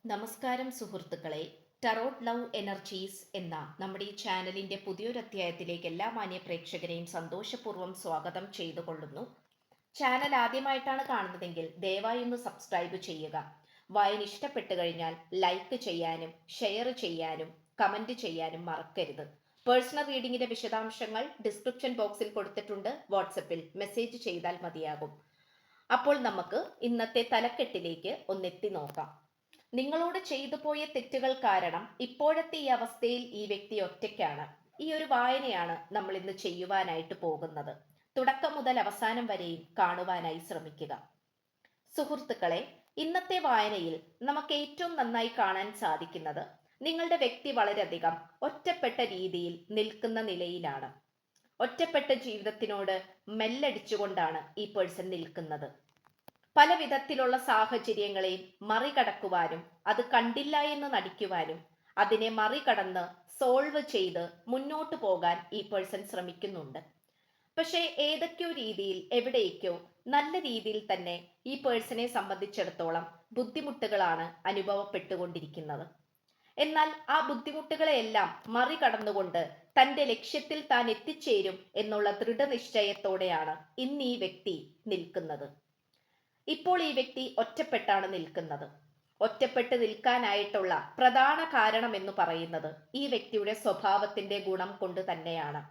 നമസ്കാരം സുഹൃത്തുക്കളെ. Tarot love energies എന്ന നമ്മുടെ ഈ ചാനലിന്റെ പുതിയൊരു അധ്യായത്തിലേക്ക് എല്ലാ മാന്യ പ്രേക്ഷകരെയും സന്തോഷപൂർവ്വം സ്വാഗതം ചെയ്തുകൊള്ളുന്നു. ചാനൽ ആദ്യമായിട്ടാണ് കാണുന്നതെങ്കിൽ ദയവായി ഒന്ന് സബ്സ്ക്രൈബ് ചെയ്യുക. വായന ഇഷ്ടപ്പെട്ടു കഴിഞ്ഞാൽ ലൈക്ക് ചെയ്യാനും ഷെയർ ചെയ്യാനും കമന്റ് ചെയ്യാനും മറക്കരുത്. പേഴ്സണൽ റീഡിങ്ങിന്റെ വിശദാംശങ്ങൾ ഡിസ്ക്രിപ്ഷൻ ബോക്സിൽ കൊടുത്തിട്ടുണ്ട്. വാട്സപ്പിൽ മെസ്സേജ് ചെയ്താൽ മതിയാകും. അപ്പോൾ നമുക്ക് ഇന്നത്തെ തലക്കെട്ടിലേക്ക് ഒന്നെത്തി നോക്കാം. നിങ്ങളോട് ചെയ്തു പോയ തെറ്റുകൾ കാരണം ഇപ്പോഴത്തെ ഈ അവസ്ഥയിൽ ഈ വ്യക്തി ഒറ്റയ്ക്കാണ്. ഈ ഒരു വായനയാണ് നമ്മൾ ഇന്ന് ചെയ്യുവാനായിട്ട് പോകുന്നത്. തുടക്കം മുതൽ അവസാനം വരെയും കാണുവാനായി ശ്രമിക്കുക. സുഹൃത്തുക്കളെ, ഇന്നത്തെ വായനയിൽ നമുക്ക് ഏറ്റവും നന്നായി കാണാൻ സാധിക്കുന്നത് നിങ്ങളുടെ വ്യക്തി വളരെയധികം ഒറ്റപ്പെട്ട രീതിയിൽ നിൽക്കുന്ന നിലയിലാണ്. ഒറ്റപ്പെട്ട ജീവിതത്തിനോട് മെല്ലടിച്ചുകൊണ്ടാണ് ഈ പേഴ്സൺ നിൽക്കുന്നത്. പല വിധത്തിലുള്ള സാഹചര്യങ്ങളെയും മറികടക്കുവാനും അത് കണ്ടില്ല എന്ന് നടിക്കുവാനും അതിനെ മറികടന്ന് സോൾവ് ചെയ്ത് മുന്നോട്ട് പോകാൻ ഈ പേഴ്സൺ ശ്രമിക്കുന്നുണ്ട്. പക്ഷേ ഏതൊക്കെയോ രീതിയിൽ എവിടേക്കോ നല്ല രീതിയിൽ തന്നെ ഈ പേഴ്സണെ സംബന്ധിച്ചിടത്തോളം ബുദ്ധിമുട്ടുകളാണ് അനുഭവപ്പെട്ടുകൊണ്ടിരിക്കുന്നത്. എന്നാൽ ആ ബുദ്ധിമുട്ടുകളെയെല്ലാം മറികടന്നുകൊണ്ട് തൻ്റെ ലക്ഷ്യത്തിൽ താൻ എത്തിച്ചേരും എന്നുള്ള ദൃഢനിശ്ചയത്തോടെയാണ് ഇന്ന് ഈ വ്യക്തി നിൽക്കുന്നത്. ഇപ്പോൾ ഈ വ്യക്തി ഒറ്റപ്പെട്ടാണ് നിൽക്കുന്നത്. ഒറ്റപ്പെട്ട് നിൽക്കാനായിട്ടുള്ള പ്രധാന കാരണം എന്ന് പറയുന്നത് ഈ വ്യക്തിയുടെ സ്വഭാവത്തിന്റെ ഗുണം കൊണ്ട് തന്നെയാണ്.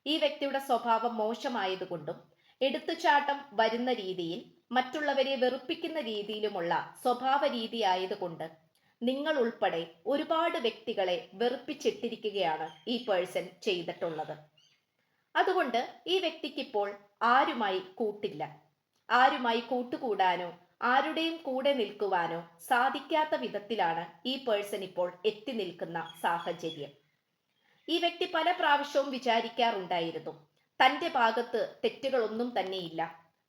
ഈ വ്യക്തിയുടെ സ്വഭാവം മോശമായതുകൊണ്ടും എടുത്തുചാട്ടം വരുന്ന രീതിയിൽ മറ്റുള്ളവരെ വെറുപ്പിക്കുന്ന രീതിയിലുമുള്ള സ്വഭാവ രീതി ആയതുകൊണ്ട് നിങ്ങൾ ഉൾപ്പെടെ ഒരുപാട് വ്യക്തികളെ വെറുപ്പിച്ചിട്ടിരിക്കുകയാണ് ഈ പേഴ്സൺ ചെയ്തിട്ടുള്ളത്. അതുകൊണ്ട് ഈ വ്യക്തിക്കിപ്പോൾ ആരുമായി കൂട്ടില്ല. ആരുമായി കൂട്ടുകൂടാനോ ആരുടെയും കൂടെ നിൽക്കുവാനോ സാധിക്കാത്ത വിധത്തിലാണ് ഈ പേഴ്സൺ ഇപ്പോൾ എത്തി നിൽക്കുന്ന സാഹചര്യം. ഈ വ്യക്തി പല പ്രാവശ്യവും വിചാരിക്കാറുണ്ടായിരുന്നു തൻ്റെ ഭാഗത്ത് തെറ്റുകളൊന്നും തന്നെയില്ല,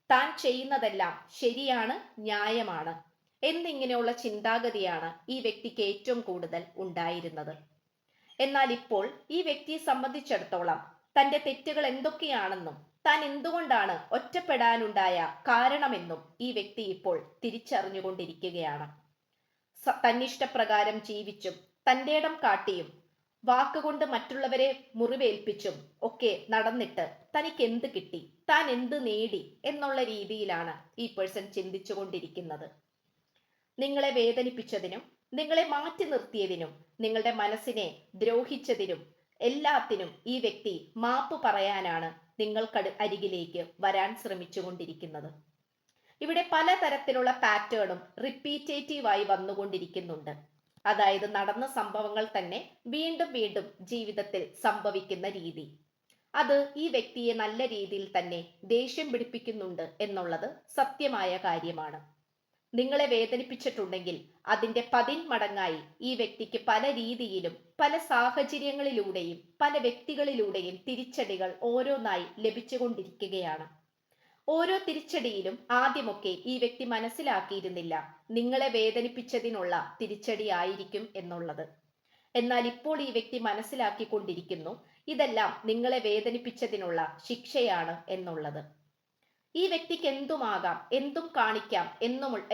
താൻ ചെയ്യുന്നതെല്ലാം ശരിയാണ്, ന്യായമാണ് എന്നിങ്ങനെയുള്ള ചിന്താഗതിയാണ് ഈ വ്യക്തിക്ക് ഏറ്റവും കൂടുതൽ ഉണ്ടായിരുന്നത്. എന്നാൽ ഇപ്പോൾ ഈ വ്യക്തിയെ സംബന്ധിച്ചിടത്തോളം തൻ്റെ തെറ്റുകൾ എന്തൊക്കെയാണെന്നും താൻ എന്തുകൊണ്ടാണ് ഒറ്റപ്പെടാനുണ്ടായ കാരണമെന്നും ഈ വ്യക്തി ഇപ്പോൾ തിരിച്ചറിഞ്ഞുകൊണ്ടിരിക്കുകയാണ്. തന്നിഷ്ടപ്രകാരം ജീവിച്ചും തൻ്റെ ഇടം കാട്ടിയും വാക്കുകൊണ്ട് മറ്റുള്ളവരെ മുറിവേൽപ്പിച്ചും ഒക്കെ നടന്നിട്ട് തനിക്ക് എന്ത് കിട്ടി, താൻ എന്ത് നേടി എന്നുള്ള രീതിയിലാണ് ഈ പേഴ്സൺ ചിന്തിച്ചുകൊണ്ടിരിക്കുന്നത്. നിങ്ങളെ വേദനിപ്പിച്ചതിനും നിങ്ങളെ മാറ്റി നിർത്തിയതിനും നിങ്ങളുടെ മനസ്സിനെ ദ്രോഹിച്ചതിനും എല്ലാത്തിനും ഈ വ്യക്തി മാപ്പ് പറയാനാണ് നിങ്ങൾക്ക് അരികിലേക്ക് വരാൻ ശ്രമിച്ചുകൊണ്ടിരിക്കുന്നത്. ഇവിടെ പലതരത്തിലുള്ള പാറ്റേണും റിപ്പീറ്റേറ്റീവായി വന്നുകൊണ്ടിരിക്കുന്നുണ്ട്. അതായത് നടന്ന സംഭവങ്ങൾ തന്നെ വീണ്ടും വീണ്ടും ജീവിതത്തിൽ സംഭവിക്കുന്ന രീതി. അത് ഈ വ്യക്തിയെ നല്ല രീതിയിൽ തന്നെ ദേഷ്യം പിടിപ്പിക്കുന്നുണ്ട് എന്നുള്ളത് സത്യമായ കാര്യമാണ്. നിങ്ങളെ വേദനിപ്പിച്ചിട്ടുണ്ടെങ്കിൽ അതിൻ്റെ 10 മടങ്ങായി ഈ വ്യക്തിക്ക് പല രീതിയിലും പല സാഹചര്യങ്ങളിലൂടെയും പല വ്യക്തികളിലൂടെയും തിരിച്ചടികൾ ഓരോന്നായി ലഭിച്ചുകൊണ്ടിരിക്കുകയാണ്. ഓരോ തിരിച്ചടിയിലും ആദ്യമൊക്കെ ഈ വ്യക്തി മനസ്സിലാക്കിയിരുന്നില്ല നിങ്ങളെ വേദനിപ്പിച്ചതിനുള്ള തിരിച്ചടി ആയിരിക്കും എന്നുള്ളത്. എന്നാൽ ഇപ്പോൾ ഈ വ്യക്തി മനസ്സിലാക്കിക്കൊണ്ടിരിക്കുന്നു ഇതെല്ലാം നിങ്ങളെ വേദനിപ്പിച്ചതിനുള്ള ശിക്ഷയാണ് എന്നുള്ളത്. ഈ വ്യക്തിക്ക് എന്തുമാകാം, എന്തും കാണിക്കാം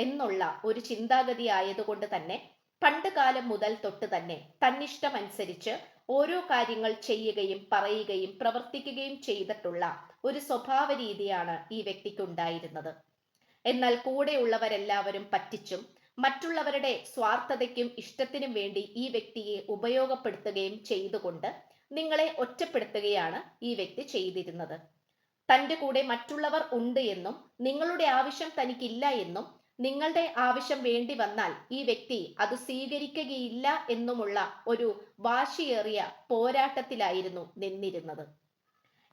എന്നുള്ള ഒരു ചിന്താഗതി ആയതുകൊണ്ട് തന്നെ പണ്ട് കാലം മുതൽ തൊട്ട് തന്നെ തന്നിഷ്ടമനുസരിച്ച് ഓരോ കാര്യങ്ങൾ ചെയ്യുകയും പറയുകയും പ്രവർത്തിക്കുകയും ചെയ്തിട്ടുള്ള ഒരു സ്വഭാവ രീതിയാണ് ഈ വ്യക്തിക്ക് ഉണ്ടായിരുന്നത്. എന്നാൽ കൂടെയുള്ളവരെല്ലാവരും പറ്റിച്ചും മറ്റുള്ളവരുടെ സ്വാർത്ഥതയ്ക്കും ഇഷ്ടത്തിനും വേണ്ടി ഈ വ്യക്തിയെ ഉപയോഗപ്പെടുത്തുകയും ചെയ്തുകൊണ്ട് നിങ്ങളെ ഒറ്റപ്പെടുത്തുകയാണ് ഈ വ്യക്തി ചെയ്തിരുന്നത്. തൻ്റെ കൂടെ മറ്റുള്ളവർ ഉണ്ട് എന്നും നിങ്ങളുടെ ആവശ്യം തനിക്കില്ല എന്നും നിങ്ങളുടെ ആവശ്യം വേണ്ടി വന്നാൽ ഈ വ്യക്തി അത് സ്വീകരിക്കുകയില്ല എന്നുമുള്ള ഒരു വാശിയേറിയ പോരാട്ടത്തിലായിരുന്നു നിന്നിരുന്നത്.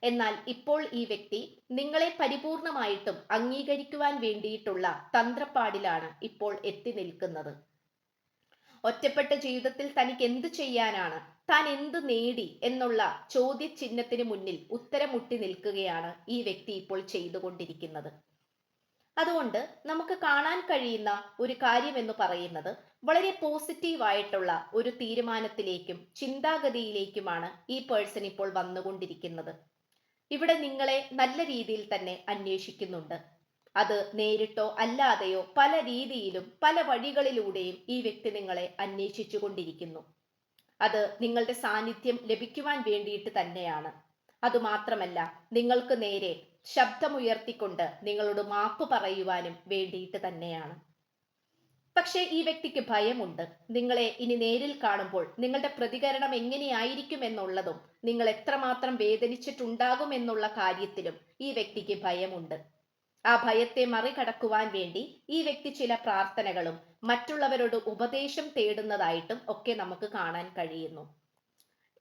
എന്നാൽ ഇപ്പോൾ ഈ വ്യക്തി നിങ്ങളെ പരിപൂർണമായിട്ടും അംഗീകരിക്കുവാൻ വേണ്ടിയിട്ടുള്ള തന്ത്രപ്പാടിലാണ് ഇപ്പോൾ എത്തി നിൽക്കുന്നത്. ഒറ്റപ്പെട്ട ജീവിതത്തിൽ തനിക്ക് എന്ത് ചെയ്യാനാണ്, താൻ എന്ത് നേടി എന്നുള്ള ചോദ്യചിഹ്നത്തിന് മുന്നിൽ ഉത്തരം മുട്ടി നിൽക്കുകയാണ് ഈ വ്യക്തി ഇപ്പോൾ ചെയ്തുകൊണ്ടിരിക്കുന്നത്. അതുകൊണ്ട് നമുക്ക് കാണാൻ കഴിയുന്ന ഒരു കാര്യം എന്ന് പറയുന്നത് വളരെ പോസിറ്റീവായിട്ടുള്ള ഒരു തീരുമാനത്തിലേക്കും ചിന്താഗതിയിലേക്കുമാണ് ഈ പേഴ്സൺ ഇപ്പോൾ വന്നുകൊണ്ടിരിക്കുന്നത്. ഇവിടെ നിങ്ങളെ നല്ല രീതിയിൽ തന്നെ അന്വേഷിക്കുന്നുണ്ട്. അത് നേരിട്ടോ അല്ലാതെയോ പല രീതിയിലും പല വഴികളിലൂടെയും ഈ വ്യക്തി നിങ്ങളെ അന്വേഷിച്ചു കൊണ്ടിരിക്കുന്നു. അത് നിങ്ങളുടെ സാന്നിധ്യം ലഭിക്കുവാൻ വേണ്ടിയിട്ട് തന്നെയാണ്. അതുമാത്രമല്ല, നിങ്ങൾക്ക് നേരെ ശബ്ദമുയർത്തിക്കൊണ്ട് നിങ്ങളോട് മാപ്പ് പറയുവാനും വേണ്ടിയിട്ട് തന്നെയാണ്. പക്ഷേ ഈ വ്യക്തിക്ക് ഭയമുണ്ട്. നിങ്ങളെ ഇനി നേരിൽ കാണുമ്പോൾ നിങ്ങളുടെ പ്രതികരണം എങ്ങനെയായിരിക്കും എന്നുള്ളതും നിങ്ങൾ എത്രമാത്രം വേദനിച്ചിട്ടുണ്ടാകും എന്നുള്ള കാര്യത്തിലും ഈ വ്യക്തിക്ക് ഭയമുണ്ട്. ആ ഭയത്തെ മറികടക്കുവാൻ വേണ്ടി ഈ വ്യക്തി ചില പ്രാർത്ഥനകളും മറ്റുള്ളവരോട് ഉപദേശം തേടുന്നതായിട്ടും ഒക്കെ നമുക്ക് കാണാൻ കഴിയുന്നു.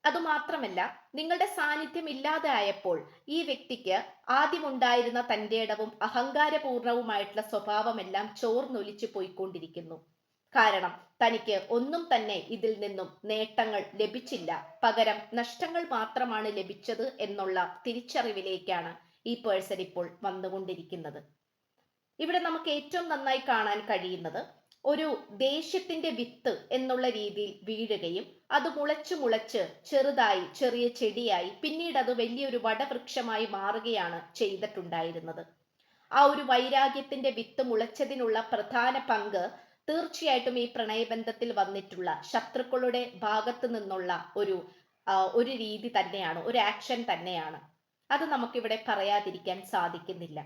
അതുമാത്രമല്ല, നിങ്ങളുടെ സാന്നിധ്യം ഇല്ലാതെ ആയപ്പോൾ ഈ വ്യക്തിക്ക് ആദ്യമുണ്ടായിരുന്ന തന്റെ ഇടവും അഹങ്കാരപൂർണവുമായിട്ടുള്ള സ്വഭാവമെല്ലാം ചോർന്നൊലിച്ചു പോയിക്കൊണ്ടിരിക്കുന്നു. കാരണം തനിക്ക് ഒന്നും തന്നെ ഇതിൽ നിന്നും നേട്ടങ്ങൾ ലഭിച്ചില്ല, പകരം നഷ്ടങ്ങൾ മാത്രമാണ് ലഭിച്ചത് എന്നുള്ള തിരിച്ചറിവിലേക്കാണ് ഈ പേഴ്സൺ ഇപ്പോൾ വന്നുകൊണ്ടിരിക്കുന്നത്. ഇവിടെ നമുക്ക് ഏറ്റവും നന്നായി കാണാൻ കഴിയുന്നത് ഒരു ദേഷ്യത്തിന്റെ വിത്ത് എന്നുള്ള രീതിയിൽ വീഴുകയും അത് മുളച്ച് മുളച്ച് ചെറുതായി ചെറിയ ചെടിയായി പിന്നീട് അത് വലിയൊരു വടവൃക്ഷമായി മാറുകയാണ് ചെയ്തിട്ടുണ്ടായിരുന്നത്. ആ ഒരു വൈരാഗ്യത്തിന്റെ വിത്ത് മുളച്ചതിനുള്ള പ്രധാന പങ്ക് തീർച്ചയായിട്ടും ഈ പ്രണയബന്ധത്തിൽ വന്നിട്ടുള്ള ശത്രുക്കളുടെ ഭാഗത്ത് നിന്നുള്ള ഒരു രീതി തന്നെയാണ്, ഒരു ആക്ഷൻ തന്നെയാണ്. അത് നമുക്കിവിടെ പറയാതിരിക്കാൻ സാധിക്കുന്നില്ല.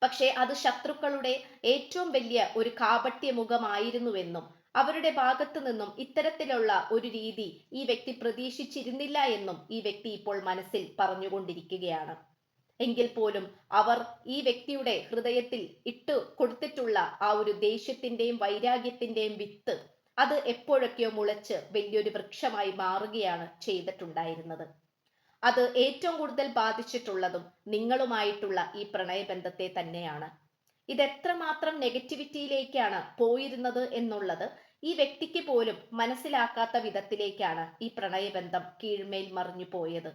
പക്ഷേ അത് ശത്രുക്കളുടെ ഏറ്റവും വലിയ ഒരു കാപട്യ മുഖമായിരുന്നുവെന്നും അവരുടെ ഭാഗത്തു നിന്നും ഇത്തരത്തിലുള്ള ഒരു രീതി ഈ വ്യക്തി പ്രതീക്ഷിച്ചിരുന്നില്ല എന്നും ഈ വ്യക്തി ഇപ്പോൾ മനസ്സിൽ പറഞ്ഞുകൊണ്ടിരിക്കുകയാണ്. എങ്കിൽ പോലും അവർ ഈ വ്യക്തിയുടെ ഹൃദയത്തിൽ ഇട്ടു കൊടുത്തിട്ടുള്ള ആ ഒരു ദേഷ്യത്തിന്റെയും വൈരാഗ്യത്തിന്റെയും വിത്ത് അത് എപ്പോഴൊക്കെയോ മുളച്ച് വലിയൊരു വൃക്ഷമായി മാറുകയാണ് ചെയ്തിട്ടുണ്ടായിരുന്നത്. അത് ഏറ്റവും കൂടുതൽ ബാധിച്ചിട്ടുള്ളതും നിങ്ങളുമായിട്ടുള്ള ഈ പ്രണയബന്ധത്തെ തന്നെയാണ്. ഇത് എത്രമാത്രം നെഗറ്റിവിറ്റിയിലേക്കാണ് പോയിരുന്നത് എന്നുള്ളത് ഈ വ്യക്തിക്ക് പോലും മനസ്സിലാക്കാത്ത വിധത്തിലേക്കാണ് ഈ പ്രണയബന്ധം കീഴ്മേൽ മറിഞ്ഞു പോയത്.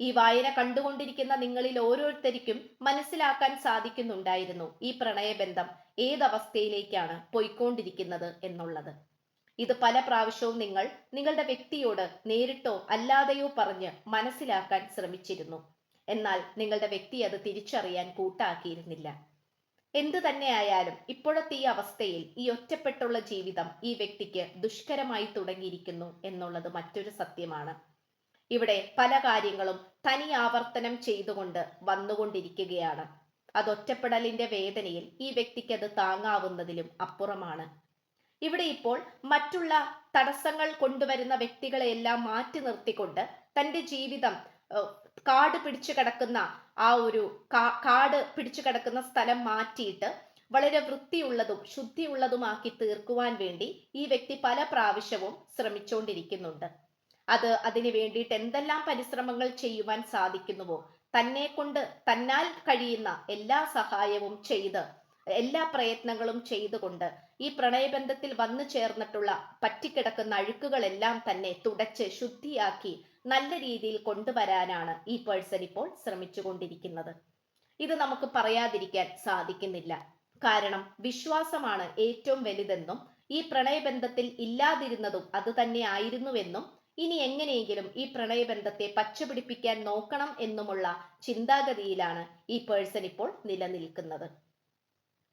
ഈ വായന കണ്ടുകൊണ്ടിരിക്കുന്ന നിങ്ങളിൽ ഓരോരുത്തർക്കും മനസ്സിലാക്കാൻ സാധിക്കുന്നുണ്ടായിരുന്നു ഈ പ്രണയബന്ധം ഏതവസ്ഥയിലേക്കാണ് പോയിക്കൊണ്ടിരിക്കുന്നത് എന്നുള്ളത്. ഇത് പല പ്രാവശ്യവും നിങ്ങൾ നിങ്ങളുടെ വ്യക്തിയോട് നേരിട്ടോ അല്ലാതെയോ പറഞ്ഞ് മനസ്സിലാക്കാൻ ശ്രമിച്ചിരുന്നു. എന്നാൽ നിങ്ങളുടെ വ്യക്തി അത് തിരിച്ചറിയാൻ കൂട്ടാക്കിയിരുന്നില്ല. എന്തു തന്നെയായാലും ഇപ്പോഴത്തെ ഈ അവസ്ഥയിൽ ഈ ഒറ്റപ്പെട്ടുള്ള ജീവിതം ഈ വ്യക്തിക്ക് ദുഷ്കരമായി തുടങ്ങിയിരിക്കുന്നു എന്നുള്ളത് മറ്റൊരു സത്യമാണ്. ഇവിടെ പല കാര്യങ്ങളും തനി ആവർത്തനം ചെയ്തുകൊണ്ട് വന്നുകൊണ്ടിരിക്കുകയാണ്. അത് ഒറ്റപ്പെടലിന്റെ വേദനയിൽ ഈ വ്യക്തിക്ക് അത് താങ്ങാവുന്നതിലും അപ്പുറമാണ്. ഇവിടെ ഇപ്പോൾ മറ്റുള്ള തടസ്സങ്ങൾ കൊണ്ടുവരുന്ന വ്യക്തികളെയെല്ലാം മാറ്റി നിർത്തിക്കൊണ്ട് തന്റെ ജീവിതം കാട് പിടിച്ചു കിടക്കുന്ന കാട് പിടിച്ചു കിടക്കുന്ന സ്ഥലം മാറ്റിയിട്ട് വളരെ വൃത്തിയുള്ളതും ശുദ്ധിയുള്ളതുമാക്കി തീർക്കുവാൻ വേണ്ടി ഈ വ്യക്തി പല പ്രാവശ്യവും ശ്രമിച്ചുകൊണ്ടിരിക്കുന്നുണ്ട്. അതിനു വേണ്ടിയിട്ട് എന്തെല്ലാം പരിശ്രമങ്ങൾ ചെയ്യുവാൻ സാധിക്കുന്നുവോ തന്നാൽ കഴിയുന്ന എല്ലാ സഹായവും ചെയ്ത് എല്ലാ പ്രയത്നങ്ങളും ചെയ്തുകൊണ്ട് ഈ പ്രണയബന്ധത്തിൽ വന്നു ചേർന്നിട്ടുള്ള പറ്റിക്കിടക്കുന്ന അഴുക്കുകളെല്ലാം തന്നെ തുടച്ച് ശുദ്ധിയാക്കി നല്ല രീതിയിൽ കൊണ്ടുവരാനാണ് ഈ പേഴ്സൺ ഇപ്പോൾ ശ്രമിച്ചുകൊണ്ടിരിക്കുന്നത്. ഇത് നമുക്ക് പറയാതിരിക്കാൻ സാധിക്കുന്നില്ല. കാരണം വിശ്വാസമാണ് ഏറ്റവും വലുതെന്നും ഈ പ്രണയബന്ധത്തിൽ ഇല്ലാതിരുന്നതും അത് തന്നെ ആയിരുന്നുവെന്നും ഇനി എങ്ങനെയെങ്കിലും ഈ പ്രണയബന്ധത്തെ പച്ചപിടിപ്പിക്കാൻ നോക്കണം എന്നുമുള്ള ചിന്താഗതിയിലാണ് ഈ പേഴ്സൺ ഇപ്പോൾ നിലനിൽക്കുന്നത്.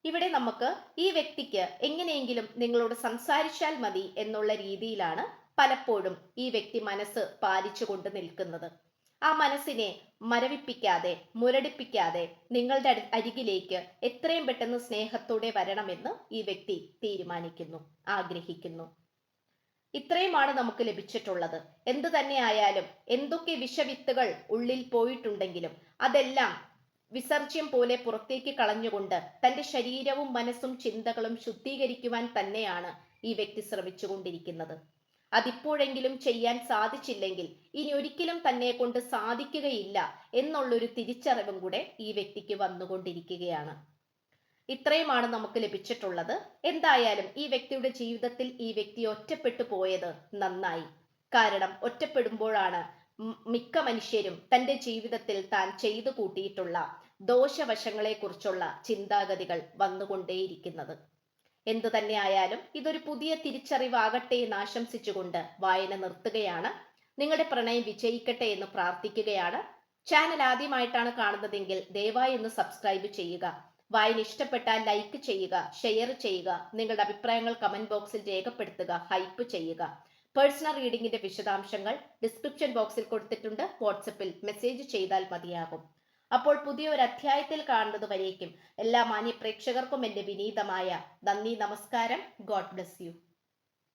ഇവിടെ നമുക്ക് ഈ വ്യക്തിക്ക് എങ്ങനെയെങ്കിലും നിങ്ങളോട് സംസാരിച്ചാൽ മതി എന്നുള്ള രീതിയിലാണ് പലപ്പോഴും ഈ വ്യക്തി മനസ്സ് പാലിച്ചുകൊണ്ട് നിൽക്കുന്നത്. ആ മനസ്സിനെ മരവിപ്പിക്കാതെ മുരടിപ്പിക്കാതെ നിങ്ങളുടെ അരികിലേക്ക് എത്രയും പെട്ടെന്ന് സ്നേഹത്തോടെ വരണമെന്ന് ഈ വ്യക്തി തീരുമാനിക്കുന്നു, ആഗ്രഹിക്കുന്നു. ഇത്രയുമാണ് നമുക്ക് ലഭിച്ചിട്ടുള്ളത്. എന്തു തന്നെയായാലും എന്തൊക്കെ വിഷവിത്തുകൾ ഉള്ളിൽ പോയിട്ടുണ്ടെങ്കിലും അതെല്ലാം വിസർജ്യം പോലെ പുറത്തേക്ക് കളഞ്ഞുകൊണ്ട് തന്റെ ശരീരവും മനസ്സും ചിന്തകളും ശുദ്ധീകരിക്കുവാൻ തന്നെയാണ് ഈ വ്യക്തി ശ്രമിച്ചുകൊണ്ടിരിക്കുന്നത്. അതിപ്പോഴെങ്കിലും ചെയ്യാൻ സാധിച്ചില്ലെങ്കിൽ ഇനി ഒരിക്കലും തന്നെ കൊണ്ട് സാധിക്കുകയില്ല എന്നുള്ളൊരു തിരിച്ചറിവും കൂടെ ഈ വ്യക്തിക്ക് വന്നുകൊണ്ടിരിക്കുകയാണ്. ഇത്രയുമാണ് നമുക്ക് ലഭിച്ചിട്ടുള്ളത്. എന്തായാലും ഈ വ്യക്തിയുടെ ജീവിതത്തിൽ ഈ വ്യക്തി ഒറ്റപ്പെട്ടു പോയത് നന്നായി. കാരണം ഒറ്റപ്പെടുമ്പോഴാണ് മിക്ക മനുഷ്യരും തന്റെ ജീവിതത്തിൽ താൻ ചെയ്തു കൂട്ടിയിട്ടുള്ള ദോഷവശങ്ങളെ കുറിച്ചുള്ള ചിന്താഗതികൾ വന്നുകൊണ്ടേയിരിക്കുന്നത്. എന്തു തന്നെയായാലും ഇതൊരു പുതിയ തിരിച്ചറിവാകട്ടെ എന്ന് ആശംസിച്ചുകൊണ്ട് വായന നിർത്തുകയാണ്. നിങ്ങളുടെ പ്രണയം വിജയിക്കട്ടെ എന്ന് പ്രാർത്ഥിക്കുകയാണ്. ചാനൽ ആദ്യമായിട്ടാണ് കാണുന്നതെങ്കിൽ ദയവായി ഒന്ന് സബ്സ്ക്രൈബ് ചെയ്യുക. വായന ഇഷ്ടപ്പെട്ടാൽ ലൈക്ക് ചെയ്യുക, ഷെയർ ചെയ്യുക, നിങ്ങളുടെ അഭിപ്രായങ്ങൾ കമന്റ് ബോക്സിൽ രേഖപ്പെടുത്തുക, ഹൈപ്പ് ചെയ്യുക. പേഴ്സണൽ റീഡിംഗിന്റെ വിശദാംശങ്ങൾ ഡിസ്ക്രിപ്ഷൻ ബോക്സിൽ കൊടുത്തിട്ടുണ്ട്. വാട്സപ്പിൽ മെസ്സേജ് ചെയ്താൽ മതിയാകും. അപ്പോൾ പുതിയൊരു അധ്യായത്തിൽ കാണുന്നത് വരേക്കും എല്ലാ മാന്യ പ്രേക്ഷകർക്കും എൻ്റെ വിനീതമായ നന്ദി, നമസ്കാരം. God bless you.